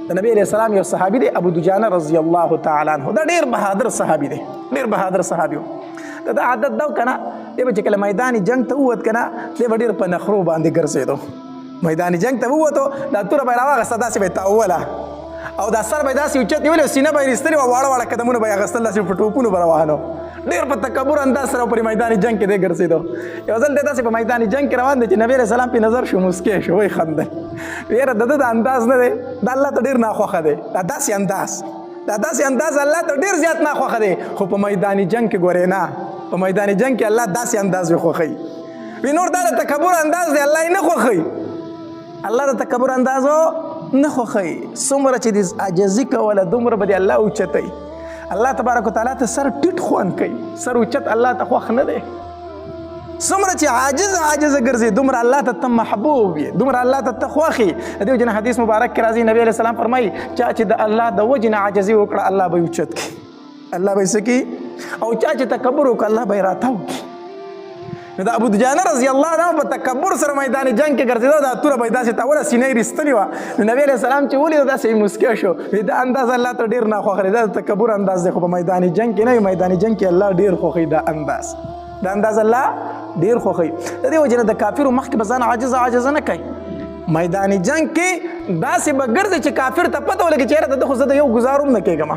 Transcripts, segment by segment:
د نبی علیه السلام یو صحابي دی ابو دجانه رضی الله تعالی عنه. دا ډېر بهادر صحابي دی، ډېر بهادر صحابي و. دا عادت دا و که نه، دی به چې کله میدان جنګ ته ووت که نه، دی به ډېر په نخرو باندې ګرځېدو. میدان جنګ ته ووتو، دا توره به یې راواغسته، داسې به یې تاووله او دا سر به یې داسې اوچت نیولی او سینه به یې ایستلې وه، واړه واړه قدمونه به یې اخیستل، داسې په ټوپونو به روان و. ډېر په تکبر انداز سره په میدان جنګ کې دی ګرځېدو. یو ځل دی داسې په میدان جنګ کې روان دی چې نبي علیه السلام پرې نظر شو، مسکی شو، وایي خندل. یاره د ده د انداز نه دی، دا الله ته ډېر ناخوښه دی. دا داسې انداز الله ته ډېر زیات ناخوښه دی. خو په میدان جنګ کې ګورې نه، په میدان جنګ کې الله داسې انداز وي خوښوي. وی نور دا د تکبر انداز دی، الله یې نه خوښوي. الله د تکبر اندازو نه خوښوي. څومره چې د عاجزي کوله دومره به د الله اوچتوي. الله تبارک وتعالی ته سر ټیټ خوند کوي، سر اوچت الله ته خوښ نه دی. څومره چې عاجزه ګرځي دومره الله ته محبوب وي، دومره الله ته خوښ وي. د دې وجې نه حدیث مبارک کې راځي، نبی علیه السلام فرمایي چا چې د الله د وجې نه عاجزي وکړه الله به یې اوچت کړي، الله به یې څه کړي، او چا چې تکبر وکړه الله به یې راتاو کړي. نو د ابو دجانه رضی الله عنه په تکبر سره میدان جنګ کې ګرځېده، دا توره به یې داسې تاوله، سینه یې رېستلې وه. نو نبي علیه السلام چې ولیده داسې یې مسکی شو، دا انداز الله ته ډېر ناخوښه دی، دا د تکبر انداز دی. خو په میدان جنګ کې نه وي، میدان جنګ کې الله ډېر خوښوي دا انداز الله ډېر خوښوي. د دې وجې نه د کافرو مخکې به ځان عاجزه نه کوي. میدان جنګ کې داسې به ګرځي چې کافر ته پته ولګي چې یاره د ده خو زه د یو ګزار هم نه کېږم.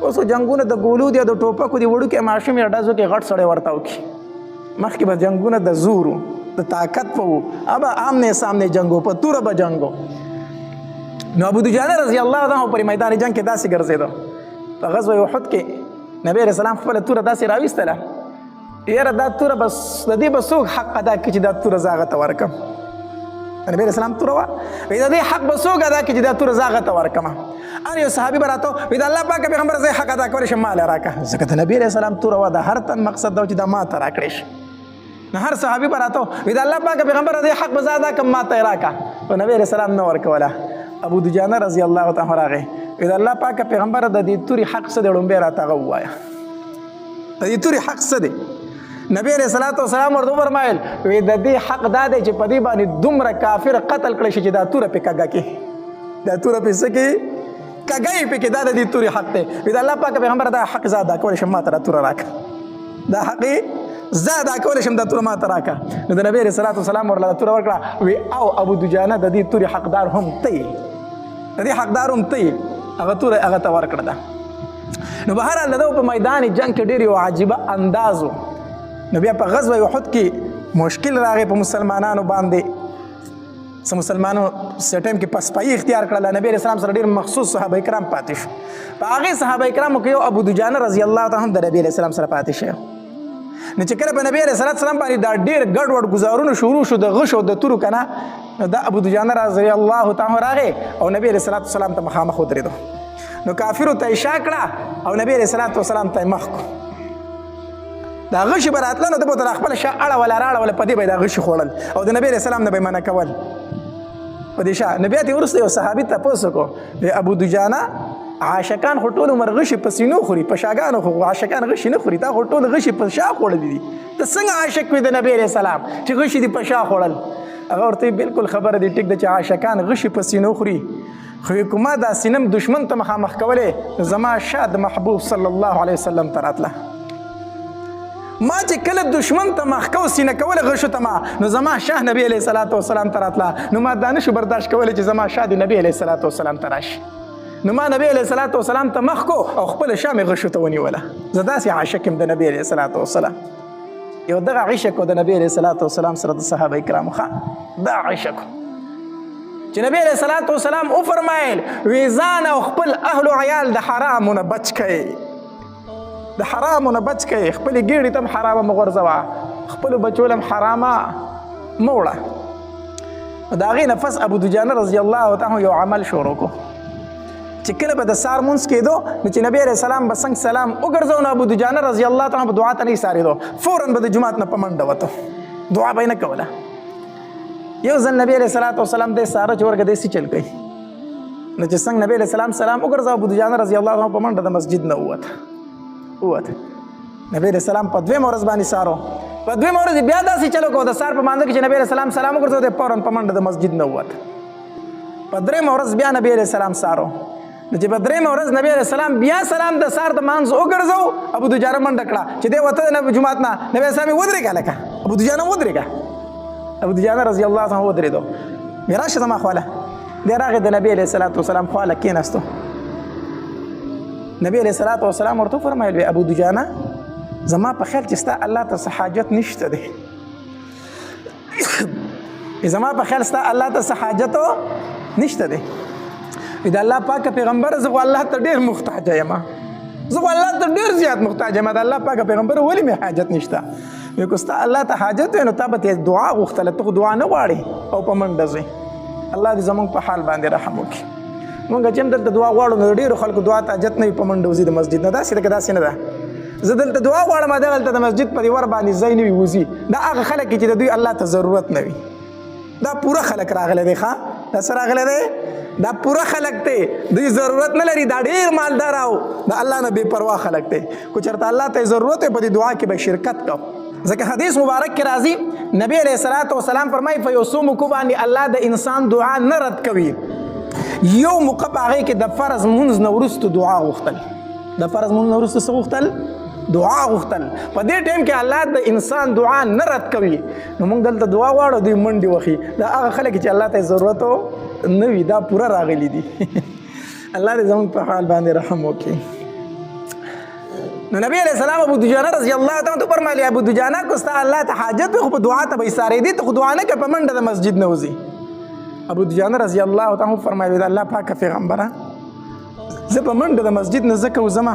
اوس جنګونه د ګولو دي او د ټوپکو دي، وړوکې ماشوم یې ډزو کې غټ سړی ورته وکړي. مخکې به جنګونه د زور و، د طاقت په و، ابا آمنے سامنے جنګو، په توره به جنګو. نو ابو دجانه رضی الله عنه پر میدان جنګ کې داسې ګرځېده. په غزوه احد کې نبی علیه السلام خپله توره داسې راویستله، یاره دا توره به د دې به څوک حق ادا کړي چې دا توره زه هغه ته ورکړم. نبی علیه السلام توره وه، وایي د دې حق به څوک ادا کړي چې دا توره زه هغه ته ورکړم. هر یو صحابي به راته وایي د الله پاک پیغمبر زه حق ادا کولی شم، ماله راکړه. ځکه د نبي علیه السلام توره وه، د هر تن مقصد دا و چې دا ما ته راکړی شي. نو هر صحابي به راته وایي د الله پاک پیغمبر د حق به زه ادا کړم، ما ته یې راکړه. خو نبي علیه السلام نه ورکوله. ابو دجانه رضی الله تعالی راغی، وایي د الله پاک پیغمبر د دې تورې حق څه دی، لومبی راته هغه ووایه، د دې تورې حق څه دی. نبی علیه السلام ورته وفرمایل، وایي د دې حق دا دی چې په دې باندې دومره کافر قتل کړی شي چې دا توره پې کږه کړي، دا توره پې څه کړي، کږه یې پکې، دا د دې تورې حق دی. وایي د الله پاک پیغمبر دا حق زه ادا کولی شم، ما ته دا توره راکړه، دا حق زه ادا کولی شم، دا توره ما ته راکړه. نو د نبي علیه السلام ورله توره ورکړه. وایي او ابو دجانه د دې تورې حقدار هم ته یې، د دې حقدار هم ته یې، هغه توره هغه ته ورکړه ده. نو بهرحال د ده په میدان جنګ کې ډېر یو عجیبه انداز و. نو بیا په غزوه احد کې مشکل راغی په مسلمانانو باندې. څه مسلمانو څه ټایم کې پسپایي اختیار کړله، نبي علیه السلام سره ډېر مخصوص صحابه کرام پاتې شو. په هغې صحابه کرامو کې یو ابو دجانه رضی الله تعالی هم د نبي علیه السلام سره پاتې شوی. نو چې کله په نبي علیه السلام باندې دا ډېر ګډوډ ګزارونه شروع شو د غشو د تورو که نه، نو دا ابو دجانه رضی الله تعالی راغی او نبي علیه السلام ته مخامخ ودرېدو. نو کافرو ته یې شا کړه او نبي علیه السلام ته یې مخ کړو. دا غشي به راتله، نو ده به ورته خپله شا اړوله راړوله، په دې به یې دا غشي خوړل او د نبي علیه السلام نه به یې منع کول په دې شا. نو بیا ترې وروسته یو صحابي تپوس وکړو، د ابو دجانه عاشقان خو ټول عمر غشي په سینو خوري، په شاګانو خو عاشقان غشي نه خوري، تا خو ټول غشي په شا خوړلي دي، ته څنګه عاشق وي د نبي علیه السلام چې غشي دي په شا خوړل؟ هغه ورته بالکل خبره دي، ټیک ده چې عاشقان غشي په سینو خوري، خو کومه دا سینم دشمن ته مخامخ کولی، زما شا د محبوب صلی الله علیه وسلم ته راتله. ما چې کله دشمن ته مخ کو سینه کوله غشو ته ما، نو زما شاه نبی علیه السلام ته راتله. نو ما دا نشو برداشت کولی چې زما شاه د نبی علیه السلام ته راشي. نو ما نبی علیه السلام ته مخ کو او خپله شا مې غشو ته ونیوله. زه داسې عاشق یم د نبی علیه السلام. یو دغه عشق و د نبی علیه السلام سره د صحابه کرامو دا عشق چې نبی علیه السلام وفرمایل، وی ځان او خپل اهل و عیال د حرامو نه بچ کړئ، د حرامو نه بچ کړئ، خپلې ګېډې ته هم حرامه مه غورځوه، خپلو بچو له هم حرامه مه وړه. د هغې نه پس ابو دجانه رضی الله تعالی یو عمل شروع کړو چې کله به د سهار مونځ کېدو، نو چې نبی علیه السلام به څنګه سلام وګرځو، نو ابو دجانه رضی الله تعالی په دعا ته نه یې سارېدو، فوراً به د جومات نه په منډه وته، دعا به یې نه کوله. یو ځل نبی علیه السلام دی ساره چې ورګه دی چل کوي، نو چې څنګه نبی علیه السلام سلام وګرځو، ابو دجانه رضی الله تعالی په منډه د مسجد نه ووته. نبی علیه السلام په دویمه ورځ باندې سارو، په دویمه ورځ بیا داسې چلو کو د سهار په مانځه کې چې نبی علیه السلام سلام وګرځو، دی فوراً په منډه د مسجد نه ووته. په درېیمه ورځ بیا نبي علیه السلام سارو نو چې په درېیمه ورځ نبي علیه السلام بیا سلام د سار د مانځ وګرځو ابو دجانه منډه کړه چې دی وته د جومات نه نبي علیه السلام ودرېږه لکه ابو دجانه ودرېږه ابو دجانه رضی الله عنه ودرېدو بیا راشه زما خواله دی راغی د نبي علیه السلام خواله کېناستو نبي علیه السلام ورته فرمایل وی ابو دجانه زما په خیال چې ستا الله ته څه حاجت نشته دی زما په خیال ستا الله ته څه حاجت نشته دی د الله پاک پیغمبر زه الله ته ډېر محتاج یم زه الله ته ډېر زیات محتاج یم د الله پاک پیغمبر ولې مې حاجت نشته وی که ستا الله ته حاجت وی نو تا به دعا غوښتله ته خو دعا نه غواړې او په منډه ځې الله دې زموږ په حال باندې رحم وکړي مونږ چې هم دلته دعا غواړو نو ډېرو خلکو دعا ته حاجت نه وي په منډه وځي د مسجد نه داسې ده که داسې نه ده زه دلته دعا غواړم دغلته د مسجد په دیوار باندې ځای نه وي وځي دا هغه خلک چې د دوی الله ته ضرورت نه وي دا پوره خلک راغلی دی ښه دا څه راغلی دی دا پوره خلک دی دوی ضرورت نه لري دا ډېر مالدار او د الله نه بې پروا خلک دی کو چېرته الله ته ضرورت وي په دې دعا کې به شرکت کو ځکه حدیث مبارک کې راځي نبی علیه السلام فرمایي په یو څو موقعو باندې الله د انسان دعا نه رد کوي یو موقع په هغې کې د فرض مونځ نه وروسته دعا غوښتل د فرض مونځ نه وروسته څه غوښتل دعا غوښتل په دې ټایم کې الله د انسان دعا نه رد کوي نو موږ دلته دعا غواړو دوی منډې وخي دا هغه خلک چې الله ته ضرورت نه وي دا پوره راغلي دي الله دې زموږ په حال باندې رحم وکړي نو نبی علیه السلام ابو دجانه رضی الله تعالی فرمایلی ابو دجانه کو ستا الله ته حاجت خو په دعا ته به ایسارېدي ته خو دعا نه کوې په منډه د مسجد نه وځي ابو دجانه رضی الله تعالی فرمایلی د الله پاکه پیغمبره زه په منډه د مسجد نه ځکه وځمه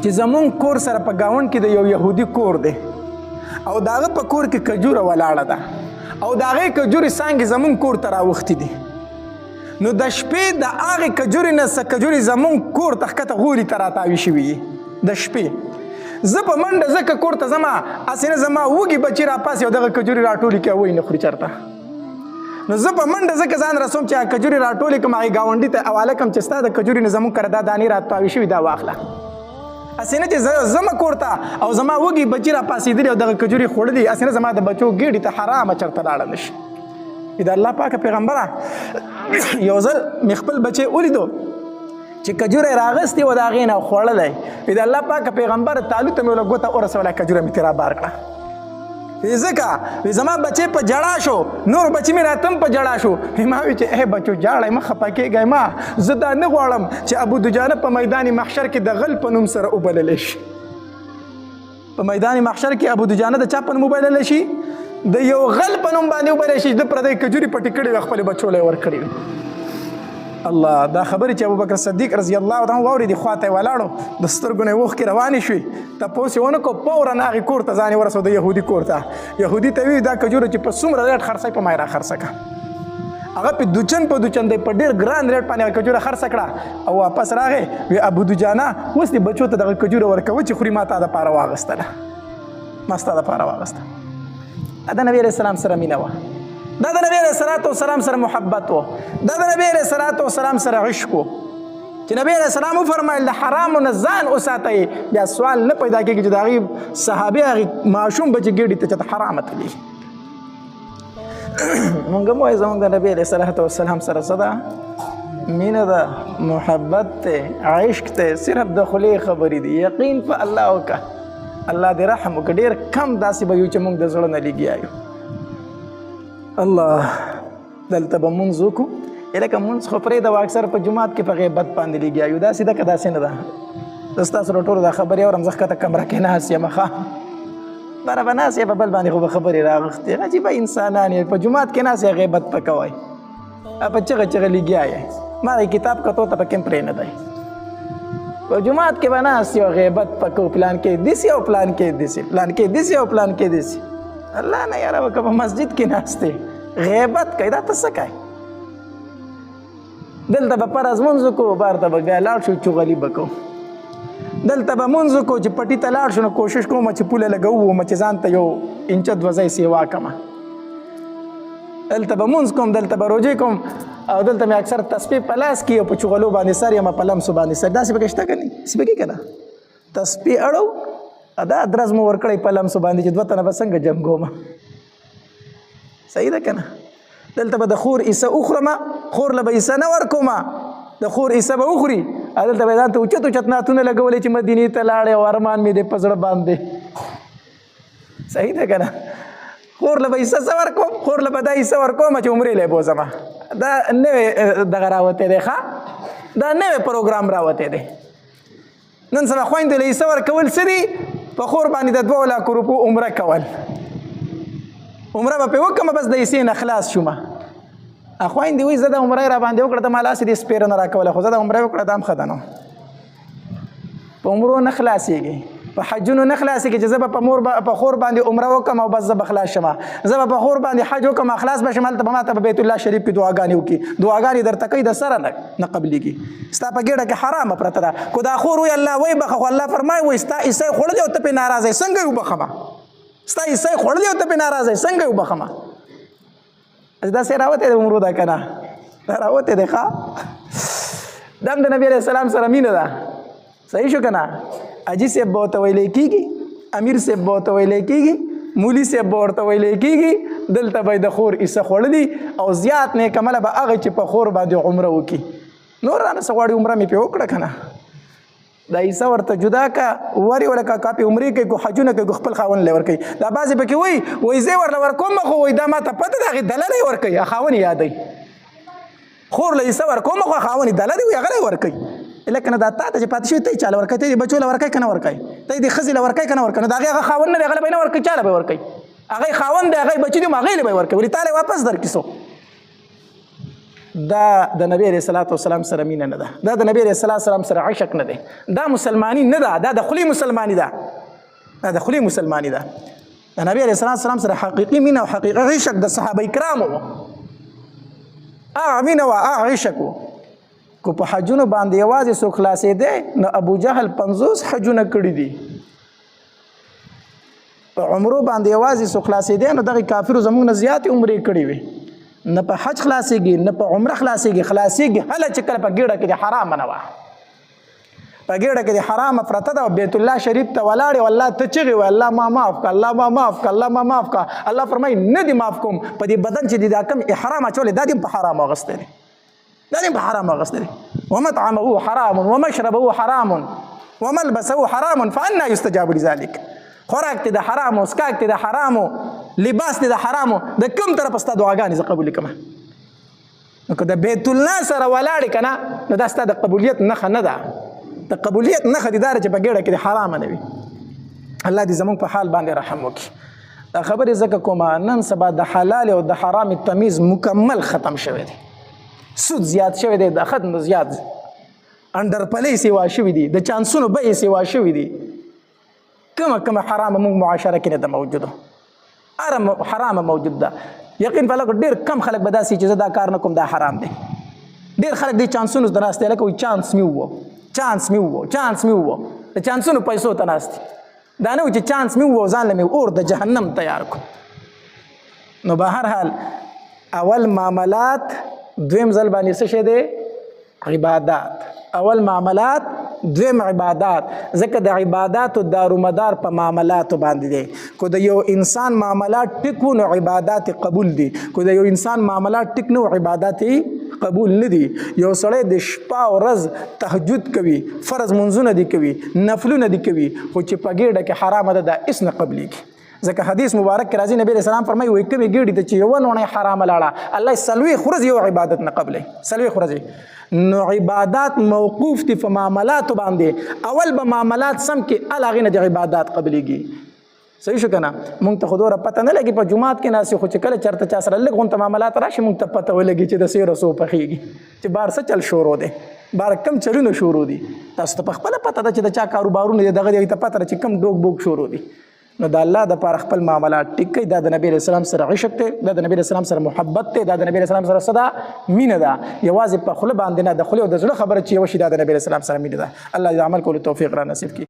چې زمونږ کور سره په ګاونډ کې د یو یهودي کور دی او د هغه په کور کې کجوره ولاړه ده او د هغې کجورې څانګې زمونږ کور ته راوښتې دي نو د شپې د هغې کجورې نه څه کجورې زمونږ کور ته ښکته غولي ته راتاوي شوي دي د شپې زه په منډه ځکه کور ته ځمه هسې نه زما وږي بچي راپاسي او دغه کجورې راټولې کړي وایي نه خوري چېرته نو زه په منډه ځکه ځان رسوم چې هغه کجورې راټولې کړم هغې ګاونډي ته حواله کړم چې ستا د کجورې نه زمونږ کره دا دانې راتاوي شوي دا واخله هسې نه چې زه ځمه کور ته او زما وږي بچي راپاسېدلي او دغه کجورې خوړلي هسې نه زما د بچو ګېډې ته حرامه چېرته لاړه نه شي د الله پاکه پیغمبره یو ځل مې خپل بچی ولیدو چې کجوره یې راغستې وه د هغې نه خوړلی د الله پاکه پیغمبر تالو ته مې وله ګوته ورسوله کجوره مې ترې رابار کړه ځکه زما بچی په جړا شو نور بچی مې راته هم په جړا شو ما وی چې ای بچو جاړی مه خفه کېږئ ما زه دا نه غواړم چې ابو دجانه په میدان محشر کې د غل په نوم سره وبللی شي په میدان محشر کې ابو دجانه د چا په نوم وبللی شي د یو غل په نوم باندې وبللی شي د پردی کجورې پټې کړې وې خپلې بچو له یې ورکړې وي الله دا خبرې چې ابوبکر صدیق رضی الله عنه واورېدې خوا ته یې ولاړو د سترګو نه یې اوښکې روانې شوې تپوس یې ونه کړو فوراً هغې کور ته ځان یې ورسو د یهودي کور ته یهودي ته وي دا کجوره چې په څومره ریټ خرڅوي په ما یې راخرڅه کړه هغه په دوچن دی په ډېر ګران ریټ باندې هغه کجوره خرڅه کړه او واپس راغی وی ابو دجانه اوس دې بچو ته دغه کجوره ورکوه چې خوري ما تا دپاره واغېستله ما ستا دپاره واغېسته دا نبي علیه السلام سره مینه وه دا د نبی علیه السلام سره محبت و دا د نبی علیه السلام سره عشق و چې نبی علیه السلام وفرمایل د حرامو نه ځان وساتئ بیا سوال نه پیدا کېږي چې د هغې صحابي هغې ماشوم به چې ګېډې ته چېرته حرامه تلي مونږ هم وایو زمونږ د نبی علیه السلام سره څه ده مینه ده محبت دی عشق دی صرف د خولې خبرې دي یقین په الله وکړه الله دې رحم وکړه ډېر کم داسې به یو چې مونږ د زړه نه لګیا یو الله دلته به مونځ وکړو لکه مونځ خو پرېږده وه اکثر په جومات کې په غیبت باندې لګیا یو داسې ده که داسې نه ده زه ستاسو له ټولو دا خبرې اورم زه ښکته کمره کې ناست یم ښه بره به ناست یې په بل باندې خو به خبرې راغښتې عجیبه انسانان یې په جومات کې ناست یې غیبت په کوئ په چغه چغه لګیا یې ما د کتاب کتو ته پکې هم پرې نه دی په جومات کې به ناست یو غیبت په کو پلان کې داسې او پلان کې داسې پلان کې داسې او پلان کې داسې الله نه یاره وکړه په مسجد کې ناست دی غیبت کوي دا ته څه کوي دلته به فرض مونځ وکړو بار ته به بیا لاړ شو چغلي به کوو دلته به مونځ وکړو چې پټي ته لاړ شو نو کوشش کوم چې پوله لګوو چې ځان ته یو انچه دوه ځای سیوا کړمه دلته به مونځ کوم دلته به روژې کوم او دلته مې اکثر تسبیح په لاس کې او په چغلو باندې سر یم په لمسو باندې سر داسې پکې شته که نه داسې پکې که نه تسبیح اړو دا درز مو ورکړی په لمسو باندې چې دوه تنه به څنګه جنګومه صحیح ده که نه دلته به د خور عیسه وخورمه خور له به حصه نه ورکوم د خور حصه به وخوري هلته به یې ځان ته اوچت اوچت نعتونه لګولې چې مدینې ته لاړې او ارمان مې دی په زړه باندې صحیح ده که نه خور له به حصه څه ورکوم خور له به دا حصه ورکوم چې عمرې لی بوځمه دا نوی دغه راوتی دی ښه دا نوی پروګرام راوتی دی نن سبا خویندو له حصه ورکول څه دي په خور باندې د 2 لکو روپو عمره کول عمره به پرې وکړم بس د حصې نه خلاص شومه خویندې وایي زه د عمره یې را باندې وکړه ته ما لاس دې سپېره نه راکوله خو زه د عمره یې وکړه دا هم ښه ده نو په عمرو نه خلاصېږي په حجونو نه خلاصېږي چې زه به په خور باندې عمره وکړم او بس زه به خلاص شم زه به په خور باندې حج وکړم خلاص به شم هلته به ما ته په بیت الله شریف کې دعاګانې وکړي دعاګانې درته کوي د سره نه قبلېږي ستا په ګېډه کې حرامه پرته ده خو دا خور وایي الله وایي بخه خو الله فرمایي وایي ستا حصه یې خوړلې او ته پرې ناراضه یې څنګه یې وبخمه ستا حصه یې خوړلې او ته پرې ناراضه یې څنګه یې وبخمه داسې راوتی دی عمرو ده که نه دا راوتی دی ښه دا هم د نبي علیه السلام سره مینه ده صحیح شو که نه حاجي صاحب به ورته ویلی کېږي امیر صاحب به ورته ویلی کېږي مولي صاحب به ورته ویلی کېږي دلته به یې د خور حصه خوړلي او زیات نیکعمله به هغه چې په خور باندې عمره وکړي نور رانه څه غواړي عمره مې پرې وکړه که نه دا حصه ورته جدا که ورې ورکه کاپې عمرې کوي کو حجونه کوي کو خپل خاوند لی ورکوي دا بعضې پکې وایي زه یې ورله ورکوم خو وایي دا ما ته پته ده هغې دله نه یې ورکوي خاوند یې یادوي خور له حصه ورکوم خو خاوند یې دله دی وایي هغه له یې ورکوي لکه نه دا تا ته چې پاتې شوي ته یې چا له ورکوي ته یې د بچو له ورکوي که نه ورکوي ته یې د ښځې له ورکوي که نه ورکوي نو د هغې هغه خاوند نه دی هغه له به یې نه ورکوي چا له به یې ورکوي هغه یې خاوند دی هغه یې بچي دي هغې له به یې ورکوي ولې تا له یې واپس درکړي څو دا د نبی علیه الصلاة والسلام سره مینه نه ده دا د نبی علیه الصلاة والسلام سره عشق نه دی دا مسلمانی نه ده دا د خولې مسلمانی ده دا د خولې مسلمانی ده د نبی علیه الصلاة والسلام سره حقیقي مینه او حقیقي عشق د صحابه کرامو و هغه مینه وه هغه عشق و کو په حجونو باندې یوازې څوک خلاصېدی نو ابو جهل 50 حجونه کړي دي په عمرو باندې یوازې څوک خلاصېدی نو دغې کافرو زموږ نه زیاتې عمرې کړي وي نه په حج خلاصېږي نه په عمره خلاصېږي هله چې کله په ګېډه کې د حرامه نه وه په ګېډه کې د حرامه پرته ده بیت الله شریف ته ولاړې والله ته چغې وایي الله ما معاف که الله ما معاف که الله ما معاف که الله فرمایي نه دې معاف کوم په دې بدن چې دا کوم احرام اچولی دا دې په حرام اغوستی دی دا دې په حرام اغوستی دی ومطعمه حرام ومشربه حرام وملبسه حرام فانا یستجاب لذلک خوراک ته د حرامو سکاک ته د حرامو لباس ته د حرامو د کوم طرف ستا دعاګانې زه قبول کړم نو که د بیت الله سره ولاړې که نه نو دا ستا د قبولیت نښه نه ده د قبولیت نښه دې دا ده چې په ګېډه کې د حرامه نه وي الله دې زموږ په حال باندې رحم وکړي دا خبرې ځکه کومه نن سبا د حلال او د حرام تمیز مکمل ختم شوی دی سود زیات شوی دی د ختم زیات انډرپلۍ سیوا شوي دي د چانسونو بیې سیوا شوي دي کومه حرامه موږ معاشره کې نه ده موجوده حرامه موجود ده یقین په لکه ډېر کم خلک به داسې چې زه دا کار نه کوم دا حرام دی ډېر خلک دې چانسونو ته ناست دی لکه وایي چانس مې ووه د چانسونو پیسو ته ناست دي دا نه و چې چانس مې ووه ځان له مې اور د جهنم تیار کړو نو به هر حال اول معاملات دویم ځل باندې څه شی دی عبادات اول معاملات دویم عبادات ځکه د عباداتو دارومدار په معاملاتو باندې دی کو د یو انسان معاملات ټیک وو نو عبادات قبول دي کو د یو انسان معاملات ټیک نه عبادات قبول نه دي یو سړی د شپه او ورځ تهجد کوي فرض منځونه دي کوي نفلونه دي کوي خو چې په ګېډه کې حرامه ده دا هېڅ نه قبلېږي ځکه حدیث مبارک کې راځي نبی علیه السلام فرمایي وایي کومې ګېډې ته چې یوه نوڼۍ حرامه لاړه الله یې 40 ورځې یو عبادت نه قبلوي 40 ورځې نو عبادات موقوف دي په معاملاتو باندې اول به معاملات سم کې هغې نه د عبادات قبلېږي صحیح شو که نه موږ ته خو دومره پته نه لګي په جومات کې ناست خو چې کله چېرته چا سره لږ غونته معاملات راشي موږ ته پته ولګي چې د سیرو څو پخېږي چې بار څه چل شروع دی بار کم چلونه شروع دي تاسو ته پخپله پته ده چې د چا کاروبارونه دي دغه دي هغې ته پته ده چې کم ډوک بوک شروع دي نو د الله دپاره خپل معاملات ټیک کوي دا د نبی علیه السلام سره عشق دی دا د نبی علیه السلام سره محبت دی دا د نبی علیه السلام سره څه ده مینه ده یوازې په خوله باندې نه د خولې او د زړه خبره چې یوه شي دا د نبی علیه السلام سره مینه ده الله دې عمل کولو توفیق را نصیب کړي